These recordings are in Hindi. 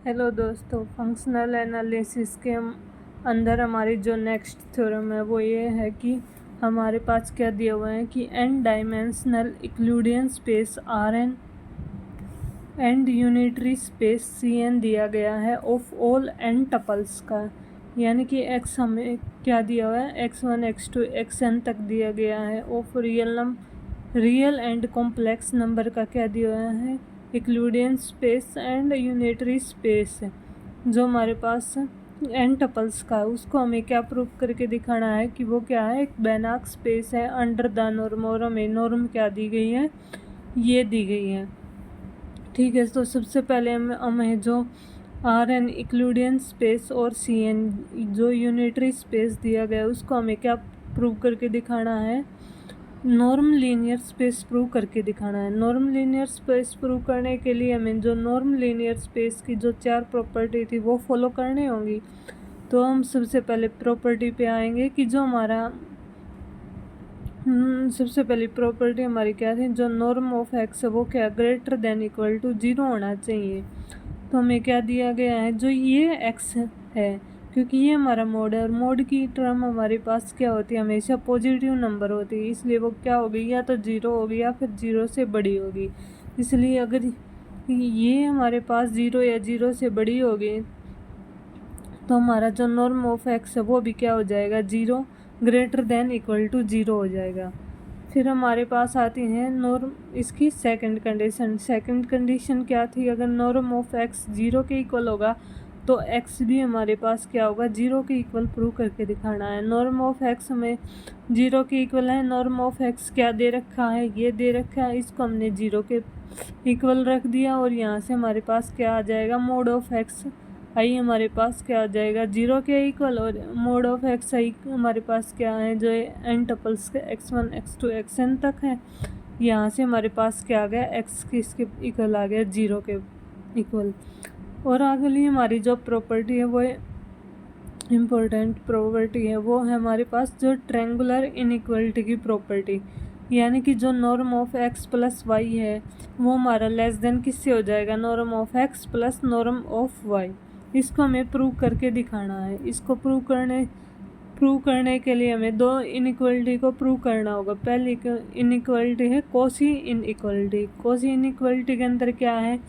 हेलो दोस्तों, फंक्शनल एनालिसिस के अंदर हमारी जो नेक्स्ट थ्योरम है वो ये है कि हमारे पास क्या दिया हुआ है कि n dimensional Euclidean space Rn and unitary space Cn दिया गया है ऑफ ऑल n टपल्स का। यानी कि x हमें क्या दिया हुआ है, x1 x2 xn तक दिया गया है। Of real and complex number का क्या दिया हुआ है, Euclidean space and unitary space. जो हमारे पास n टपल्स का है उसको हमें क्या प्रूव करके दिखाना है कि वो क्या है, एक बेनाक स्पेस है अंडर द नॉर्म, और हमें नॉर्म क्या दी गई है, ये दी गई है। ठीक है, तो सबसे पहले हमें जो Rn यूक्लिडियन स्पेस और Cn जो यूनिटरी स्पेस दिया गया है उसको हमें क्या प्रूव करके दिखाना है, नॉर्म लीनियर स्पेस प्रूव करके दिखाना है। नॉर्म लीनियर स्पेस प्रूव करने के लिए हमें जो नॉर्म लीनियर स्पेस की जो 4 प्रॉपर्टी थी वो फॉलो करनी होंगी। तो हम सबसे पहले प्रॉपर्टी पे आएंगे कि जो हमारा सबसे पहली प्रॉपर्टी हमारी क्या थी, जो नॉर्म ऑफ एक्स है वो क्या ग्रेटर देन इक्वल टू 0 होना चाहिए। तो हमें क्या दिया गया है, जो ये एक्स है, क्योंकि ये हमारा मोड है और मोड की टर्म हमारे पास क्या होती है, हमेशा पॉजिटिव नंबर होती है, इसलिए वो क्या होगी, या तो 0 होगी या फिर 0 से बड़ी होगी। इसलिए अगर ये हमारे पास 0 या 0 से बड़ी होगी तो हमारा जो नॉर्म ऑफ एक्स है वो भी क्या हो जाएगा, 0 ग्रेटर देन इक्वल टू 0 हो जाएगा। फिर हमारे पास आती है नॉर्म, इसकी सेकंड कंडीशन। सेकंड कंडीशन क्या थी, अगर नॉर्म ऑफ एक्स 0 के इक्वल होगा तो एक्स भी हमारे पास क्या होगा, 0 के इक्वल प्रूव करके दिखाना है। नॉर्म ऑफ एक्स हमें 0 के इक्वल है, नॉर्म ऑफ एक्स क्या दे रखा है, ये दे रखा है, इसको हमने 0 के इक्वल रख दिया और यहाँ से हमारे पास क्या आ जाएगा, मोड ऑफ एक्स आई हमारे पास क्या आ जाएगा, 0 के इक्वल, और मोड ऑफ एक्स आई हमारे पास क्या है, जो n टपल्स के x1 x2 xn तक है। यहाँ से हमारे पास क्या आ गया, x किसके इक्वल आ गया, 0 के इक्वल। और अगली हमारी जो प्रॉपर्टी है वो इम्पोर्टेंट प्रॉपर्टी है, वो है हमारे पास जो ट्रेंगुलर इनइक्वलिटी की प्रॉपर्टी। यानी कि जो norm of x plus Y है वो हमारा लेस देन किससे हो जाएगा, norm of x plus norm of y। इसको हमें प्रूव करके दिखाना है। इसको प्रूव करने के लिए हमें दो इनइक्वलिटी को प्रूव करना होगा। पहली इनइक्वलिटी है कोसी इनइक्वलिटी। कोसी इनइक्वलिटी के अंदर क्या है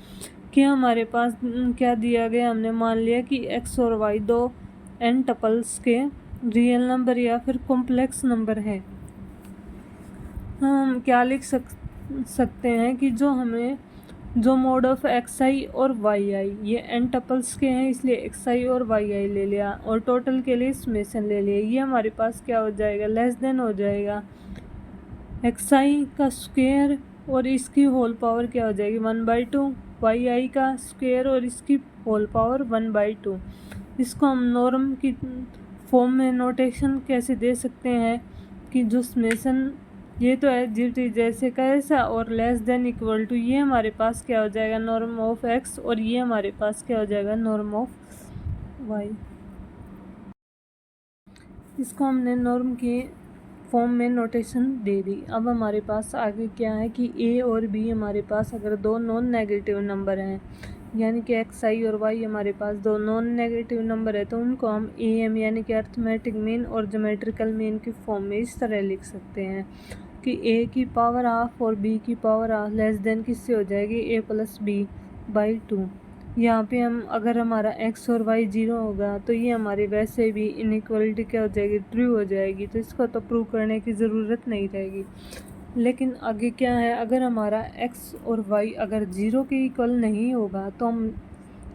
कि हमारे पास क्या दिया गया, हमने मान लिया कि x और y दो n टपल्स के रियल नंबर या फिर कॉम्प्लेक्स नंबर है। हम क्या लिख सकते हैं कि जो हमें जो मोड ऑफ एक्स आई और वाई आई, ये n टपल्स के हैं इसलिए एक्स आई और वाई आई ले लिया और टोटल के लिए समेशन ले लिया। ये हमारे पास क्या हो जाएगा, लेस देन हो जाएगा एक्स आई का स्क्वायर और इसकी होल पावर क्या हो जाएगी 1/2, वाई आई का स्क्वायर और इसकी होल पावर 1/2। इसको हम नॉर्म की फॉर्म में नोटेशन कैसे दे सकते हैं कि जो समेशन ये तो है जी जैसे कैसा, और लेस देन इक्वल टू, ये हमारे पास क्या हो जाएगा, नॉर्म ऑफ एक्स, और ये हमारे पास क्या हो जाएगा, नॉर्म ऑफ वाई। इसको हमने नॉर्म के फॉर्म में नोटेशन दे दी। अब हमारे पास आगे क्या है कि ए और बी हमारे पास अगर दो नॉन नेगेटिव नंबर हैं, यानी कि एक्स आई और वाई हमारे पास दो नॉन नेगेटिव नंबर है, तो उनको हम ए एम यानी कि अर्थमेटिक मीन और ज्योमेट्रिकल मीन की फॉर्म में इस तरह लिख सकते हैं कि ए की पावर हाफ और बी की पावर हाफ लेस देन किससे हो जाएगी, ए प्लस बी बाई 2। यहाँ पे हम अगर हमारा x और y 0 होगा तो ये हमारी वैसे भी इनइक्वलिटी क्या हो जाएगी, ट्रू हो जाएगी। तो इसको तो प्रूव करने की ज़रूरत नहीं रहेगी। लेकिन आगे क्या है, अगर हमारा x और y अगर 0 के इक्वल नहीं होगा तो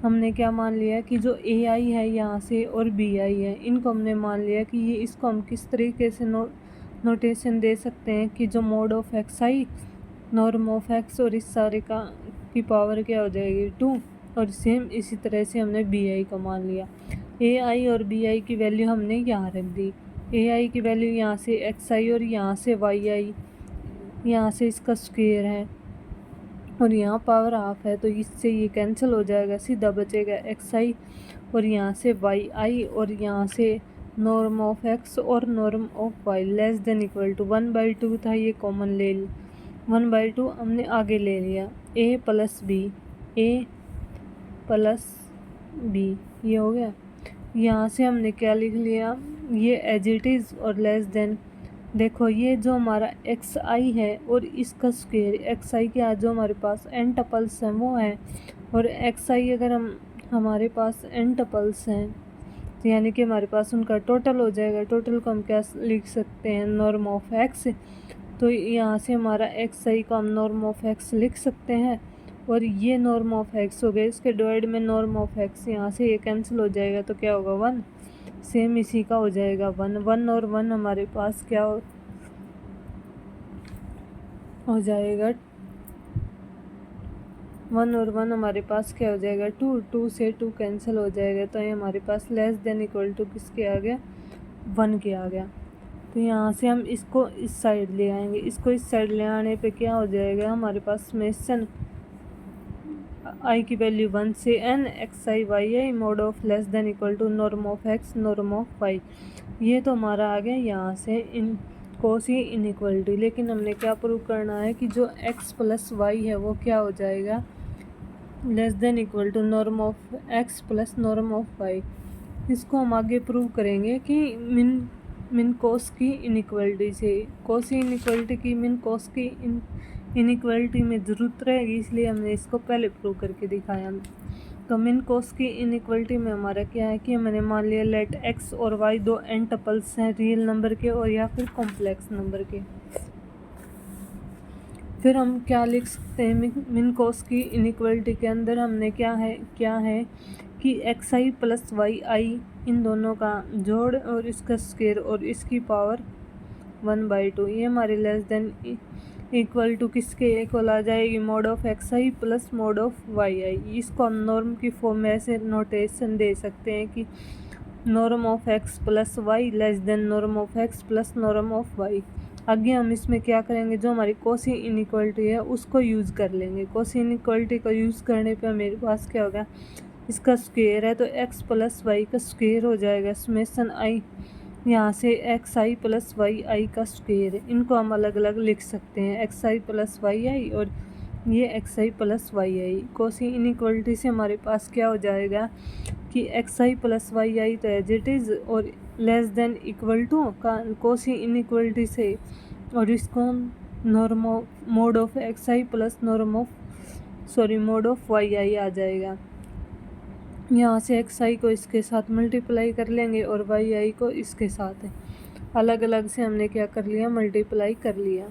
हमने क्या मान लिया कि जो ए आई है यहाँ से और बी आई है, इनको हमने मान लिया कि ये, इसको हम किस तरीके से नोटेशन दे सकते हैं कि जो mode of x I norm of X और इस सारे का की पावर क्या हो जाएगी 2, और सेम इसी तरह से हमने बी आई को मान लिया। ए आई और बी आई की वैल्यू हमने यहाँ रख दी। ए आई की वैल्यू यहाँ से एक्स आई और यहाँ से वाई आई, यहाँ से इसका स्क्वायर है और यहाँ पावर हाफ है, तो इससे ये कैंसिल हो जाएगा, सीधा बचेगा एक्स आई और यहाँ से वाई आई और यहाँ से नॉर्म ऑफ एक्स और norm of Y less than equal to 1/2 था, ये कॉमन ले 1/2 हमने आगे ले लिया। ए प्लस बी, ए प्लस बी, ये हो गया। यहाँ से हमने क्या लिख लिया, ये एज इट इज़ और लेस देन। देखो ये जो हमारा एक्स आई है और इसका स्क्वायर, एक्स आई के जो हमारे पास एन टपल्स हैं वो हैं, और एक्स आई अगर हमारे पास एन टपल्स हैं तो यानी कि हमारे पास उनका टोटल हो जाएगा। टोटल को हम क्या लिख सकते हैं, नॉर्म ऑफ एक्स। तो यहाँ से हमारा एक्स आई को हम नॉर्म ऑफ एक्स लिख सकते हैं, और ये नॉर्म ऑफ एक्स हो गया, इसके डिवाइड में नॉर्म ऑफ एक्स, यहाँ से ये कैंसिल हो जाएगा तो क्या होगा, वन। सेम इसी का हो जाएगा वन। वन और वन हमारे पास क्या हो जाएगा, वन और वन हमारे पास क्या हो जाएगा, टू। टू से टू कैंसिल हो जाएगा, तो ये हमारे पास लेस देन इक्वल टू किसके आ गया, वन के आ गया। तो यहाँ से हम इसको इस साइड ले आएंगे, इसको इस साइड ले आने पे क्या हो जाएगा, हमारे पास समेशन आई की वैल्यू वन से N X I Y I mod of less than equal to norm of X norm of Y. ये तो हमारा आ गया यहाँ से इन कोसी इनइक्वलिटी। लेकिन हमने क्या प्रूव करना है कि जो x प्लस वाई है वो क्या हो जाएगा, less than equal to norm of x plus norm of Y. इसको हम आगे प्रूव करेंगे कि मिन कोस की इनइक्वलिटी से। कोसी इनइक्वलिटी की मिन कोस की इनइक्वलिटी में ज़रूरत रहेगी, इसलिए हमने इसको पहले प्रूव करके दिखाया। तो मिन कोस की इनइक्वलिटी में हमारा क्या है कि मैंने मान लिया लेट एक्स और वाई दो एन टपल्स हैं रियल नंबर के और या फिर कॉम्प्लेक्स नंबर के। फिर हम क्या लिख सकते हैं, मिन कोस की इनइक्वलिटी के अंदर हमने क्या है कि एक्स आई प्लस वाई आई इन दोनों का जोड़ और इसका स्क्वायर और इसकी पावर 1/2, ये हमारे लेस देन इक्वल टू किसके इक्वल आ जाएगी, mod of x i plus mod of y i. इसको हम नॉर्म की फॉर्म में ऐसे नोटेशन दे सकते हैं कि norm of x plus Y less than norm of x plus norm of Y. आगे हम इसमें क्या करेंगे, जो हमारी कोसी इनइक्वलिटी है उसको यूज़ कर लेंगे। कोसी इनइक्वलिटी को यूज़ करने पे मेरे पास क्या होगा, इसका स्क्वायर है तो एक्स प्लस वाई का स्क्वायर हो जाएगा समेशन आई, यहाँ से एक्स आई प्लस वाई आई का स्क्वायर है। इनको हम अलग अलग लिख सकते हैं, x i plus y i और ये x i plus y i. Cauchy inequality से हमारे पास क्या हो जाएगा कि x i plus y i तो एज इट इज़ और लेस देन इक्वल टू का कोसी इनइक्वलिटी से, और इसको norm of mod of x i plus mod of y i आ जाएगा। यहाँ से एक्स आई को इसके साथ मल्टीप्लाई कर लेंगे और वाई आई को इसके साथ है। अलग अलग से हमने क्या कर लिया, मल्टीप्लाई कर लिया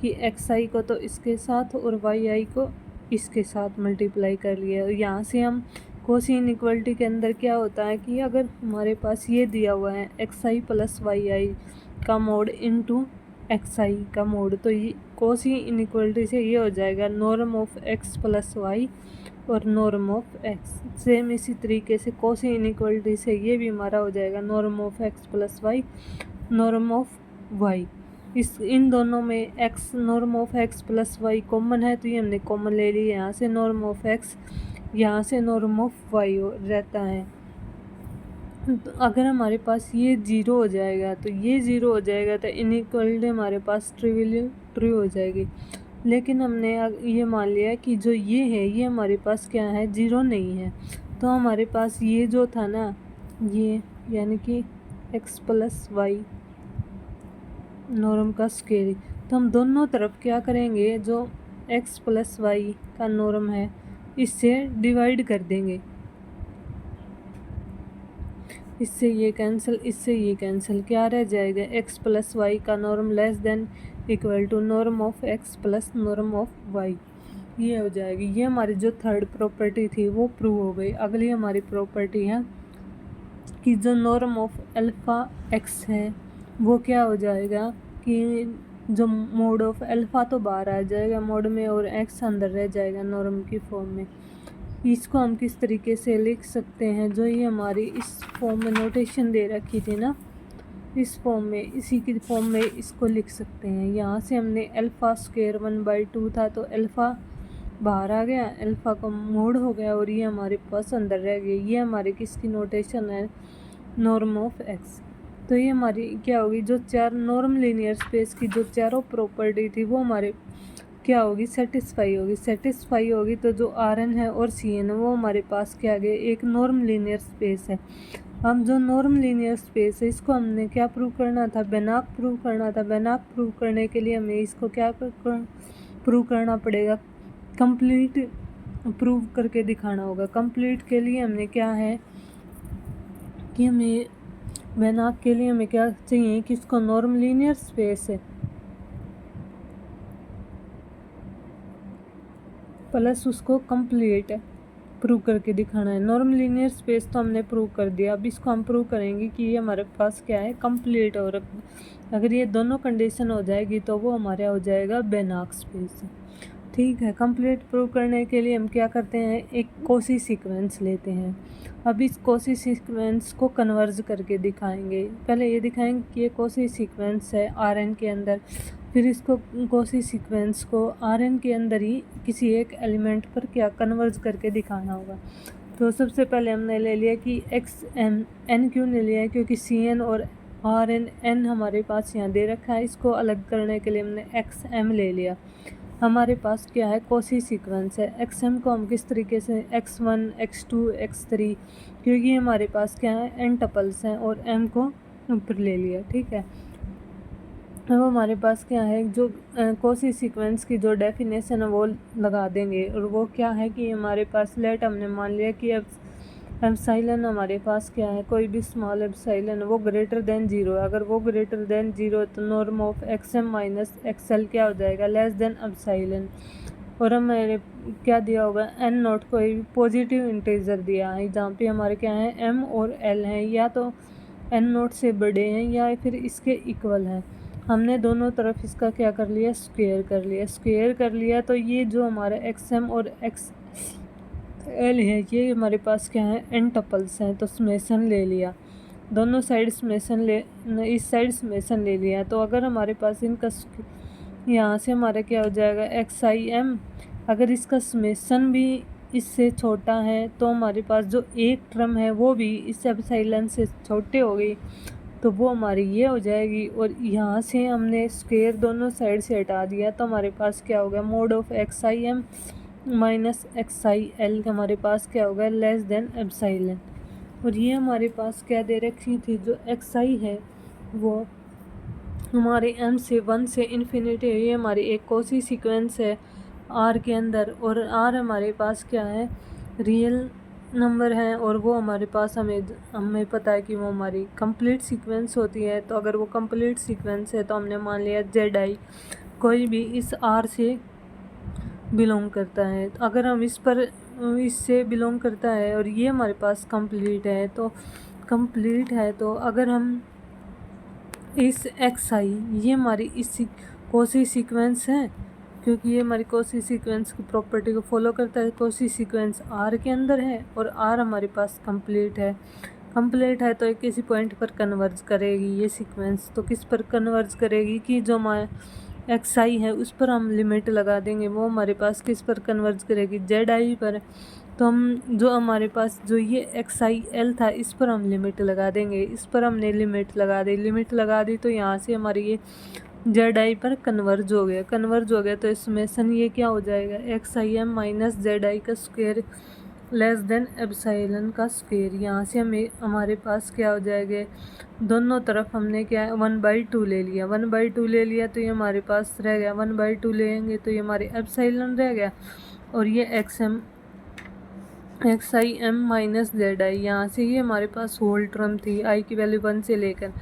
कि एक्स आई को तो इसके साथ और वाई आई को इसके साथ मल्टीप्लाई कर लिया। और यहाँ से हम कोसी इनइक्वलिटी के अंदर क्या होता है कि अगर हमारे पास ये दिया हुआ है एक्स आई प्लस वाई आई का मोड इनटू एक्स आई का मोड, तो ये कोसी इनइक्वलिटी से ये हो जाएगा norm of x plus Y और नॉर्म ऑफ एक्स। सेम इसी तरीके से कोसी इनइक्वलिटी से ये भी हमारा हो जाएगा norm of x plus y norm of y. इन दोनों में x norm of x plus y common है तो ये हमने कॉमन ले लिया, यहाँ से नॉर्म ऑफ एक्स यहाँ से नॉर्म ऑफ वाई रहता है। तो अगर हमारे पास ये जीरो हो जाएगा तो ये ज़ीरो हो जाएगा तो इनइक्वलिटी हमारे पास ट्रू हो जाएगी। लेकिन हमने ये मान लिया कि जो ये है ये हमारे पास क्या है, ज़ीरो नहीं है। तो हमारे पास ये जो था ना, ये यानी कि एक्स प्लस वाई नॉर्म का स्क्वायर, तो हम दोनों तरफ क्या करेंगे, जो एक्स प्लस वाई का नॉर्म है इससे डिवाइड कर देंगे। इससे ये कैंसिल, इससे ये कैंसिल, क्या रह जाएगा, एक्स प्लस वाई का norm less than equal to norm of x plus norm of Y, ये हो जाएगी। ये हमारी जो थर्ड प्रॉपर्टी थी वो प्रूव हो गई। अगली हमारी प्रॉपर्टी है कि जो नॉर्म ऑफ अल्फ़ा एक्स है वो क्या हो जाएगा कि जो मोड ऑफ अल्फ़ा तो बाहर आ जाएगा मोड में और एक्स अंदर रह जाएगा नॉर्म की फॉर्म में। इसको हम किस तरीके से लिख सकते हैं, जो ये हमारी इस फॉर्म में नोटेशन दे रखी थी ना, इस फॉर्म में, इसी की फॉर्म में इसको लिख सकते हैं। यहाँ से हमने अल्फ़ा स्क्वायर 1/2 था तो अल्फ़ा बाहर आ गया, अल्फ़ा का मोड हो गया और ये हमारे पास अंदर रह गया। ये हमारे किसकी नोटेशन है, नॉर्म ऑफ एक्स। तो ये हमारी क्या होगी, जो चार नॉर्म लीनियर स्पेस की जो चारों प्रॉपर्टी थी वो हमारे क्या होगी, सेटिस्फाई होगी। सेटिस्फाई होगी तो जो आर एन है और सी एन वो हमारे पास क्या आ गया, एक नॉर्म लीनियर स्पेस है। हम जो नॉर्म लीनियर स्पेस है इसको हमने क्या प्रूव करना था, बेनाक प्रूव करना था। बेनाक प्रूव करने के लिए हमें इसको क्या प्रूव करना पड़ेगा, कंप्लीट प्रूव करके दिखाना होगा। कंप्लीट के लिए हमने क्या है कि हमें बेनाक के लिए हमें क्या चाहिए कि इसको नॉर्म लीनियर स्पेस है प्लस उसको कंप्लीट है प्रूव करके दिखाना है। नॉर्म लीनियर स्पेस तो हमने प्रूव कर दिया, अब इसको हम प्रूव करेंगे कि ये हमारे पास क्या है, कंप्लीट। और अगर ये दोनों कंडीशन हो जाएगी तो वो हमारे हो जाएगा बेनाक स्पेस। ठीक है, कंप्लीट प्रूव करने के लिए हम क्या करते हैं, एक कोसी सीक्वेंस लेते हैं। अब इस कोसी सीक्वेंस को कन्वर्ज करके दिखाएंगे। पहले ये दिखाएंगे कि ये कोसी सीक्वेंस है आर एन के अंदर, फिर इसको कोसी सीक्वेंस को आर एन के अंदर ही किसी एक एलिमेंट पर क्या कन्वर्ज करके दिखाना होगा। तो सबसे पहले हमने ले लिया कि एक्स एम एन क्यों ले लिया है, क्योंकि सी एन और आर एन एन हमारे पास यहाँ दे रखा है। इसको अलग करने के लिए हमने एक्स एम ले लिया। हमारे पास क्या है, कोसी सीक्वेंस है। एक्स एम को हम किस तरीके से x1 x2 x3, क्योंकि हमारे पास क्या है एन टपल्स हैं और एम को ऊपर ले लिया। ठीक है, अब हमारे पास क्या है, जो कोसी सीक्वेंस की जो डेफिनेशन है वो लगा देंगे। और वो क्या है कि हमारे पास लेट हमने मान लिया कि एप्सिलॉन हमारे पास क्या है, कोई भी स्मॉल एप्सिलॉन वो ग्रेटर देन 0 है। अगर वो ग्रेटर देन 0 तो norm of X M minus X L क्या हो जाएगा, लेस देन एप्सिलॉन। और हमारे क्या दिया होगा, एन नोट कोई पॉजिटिव इंटीजर दिया है जहाँ पे हमारे क्या है एम और एल हैं, या तो एन नोट से बड़े हैं या फिर इसके इक्वल हैं। हमने दोनों तरफ इसका क्या कर लिया, स्क्वायर कर लिया। स्क्वायर कर लिया तो ये जो हमारा एक्स एम और एक्स एल है ये हमारे पास क्या है एन टपल्स हैं, तो समेसन ले लिया। दोनों साइड समेसन ले, इस साइड समेसन ले लिया। तो अगर हमारे पास इनका यहाँ से हमारा क्या हो जाएगा एक्स आई एम, अगर इसका समेसन भी इससे छोटा है तो हमारे पास जो एक टर्म है वो भी इस एप्सिलॉन से छोटे हो गई, तो वो हमारी ये हो जाएगी। और यहाँ से हमने स्क्वायर दोनों साइड से हटा दिया तो हमारे पास क्या होगा, mode of x I am minus x I L हमारे पास क्या होगा, लेस देन एप्सिलॉन। और ये हमारे पास क्या दे रखी थी, जो एक्स आई है वो हमारे एम से 1 से इन्फिनिटी है। ये हमारी एक कोसी सीक्वेंस है आर के अंदर, और आर हमारे पास क्या है रियल नंबर है, और वो हमारे पास हमें पता है कि वो हमारी कंप्लीट सीक्वेंस होती है। तो अगर वो कंप्लीट सीक्वेंस है तो हमने मान लिया जेड आई कोई भी इस आर से बिलोंग करता है। तो अगर हम इससे बिलोंग करता है और ये हमारे पास कंप्लीट है, तो अगर हम इस एक्स आई ये हमारी इस कोसी सीक्वेंस है, क्योंकि ये हमारी कोसी सीक्वेंस की प्रॉपर्टी को फॉलो करता है। कोसी सीक्वेंस आर के अंदर है और आर हमारे पास कंप्लीट है तो एक किसी पॉइंट पर कन्वर्ज करेगी ये सीक्वेंस। तो किस पर कन्वर्ज करेगी कि जो हमारा एक्स आई है उस पर हम लिमिट लगा देंगे, वो हमारे पास किस पर कन्वर्ज करेगी, जेड आई पर। तो हम जो हमारे पास जो ये एक्स आई एल था इस पर हम लिमिट लगा देंगे। इस पर हमने लिमिट लगा दी तो यहाँ से हमारी ये जेड आई पर कन्वर्ज हो गया। तो इसमें सन ये क्या हो जाएगा, x I am minus Z आई का स्क्वायर लेस देन एप्सिलॉन का स्क्वायर। यहाँ से हमारे पास क्या हो जाएगा, दोनों तरफ हमने क्या है 1/2 ले लिया तो ये हमारे पास रह गया 1/2 लेंगे तो ये हमारे एप्सिलॉन रह गया। और ये x I am minus Z आई, यहाँ से ये हमारे पास होल टर्म थी, आई की वैल्यू 1 से लेकर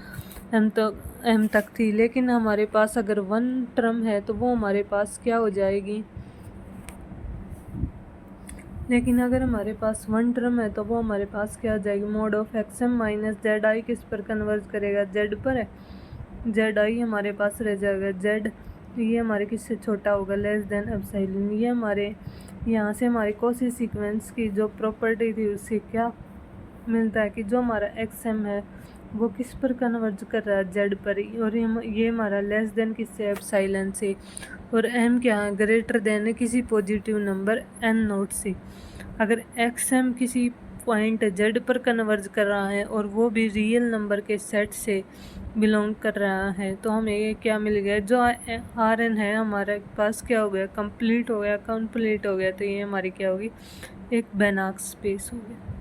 एम तक थी। लेकिन हमारे पास अगर 1 टर्म है तो वो हमारे पास क्या हो जाएगी, लेकिन अगर हमारे पास 1 टर्म है तो वो हमारे पास क्या हो जाएगी, mod of X M minus Z I किस पर कन्वर्ज करेगा, जेड पर है। जेड आई हमारे पास रह जाएगा जेड, ये हमारे किससे छोटा होगा, लेस देन एप्सिलॉन। ये हमारे यहाँ से हमारी कोसी सीक्वेंस की जो प्रॉपर्टी थी उससे क्या मिलता है कि जो हमारा एक्स एम है वो किस पर कन्वर्ज कर रहा है, जेड पर। और ये हमारा लेस देन किससे, एप्सिलॉन से। और एम क्या है, ग्रेटर देन किसी पॉजिटिव नंबर एन नोट से। अगर एक्स एम किसी पॉइंट जेड पर कन्वर्ज कर रहा है और वो भी रियल नंबर के सेट से बिलोंग कर रहा है। तो हमें ये क्या मिल गया, जो आर एन है हमारे पास क्या हो गया, कंप्लीट हो गया, कंप्लीट हो गया। तो ये हमारी क्या होगी, एक बेनाक स्पेस हो गया।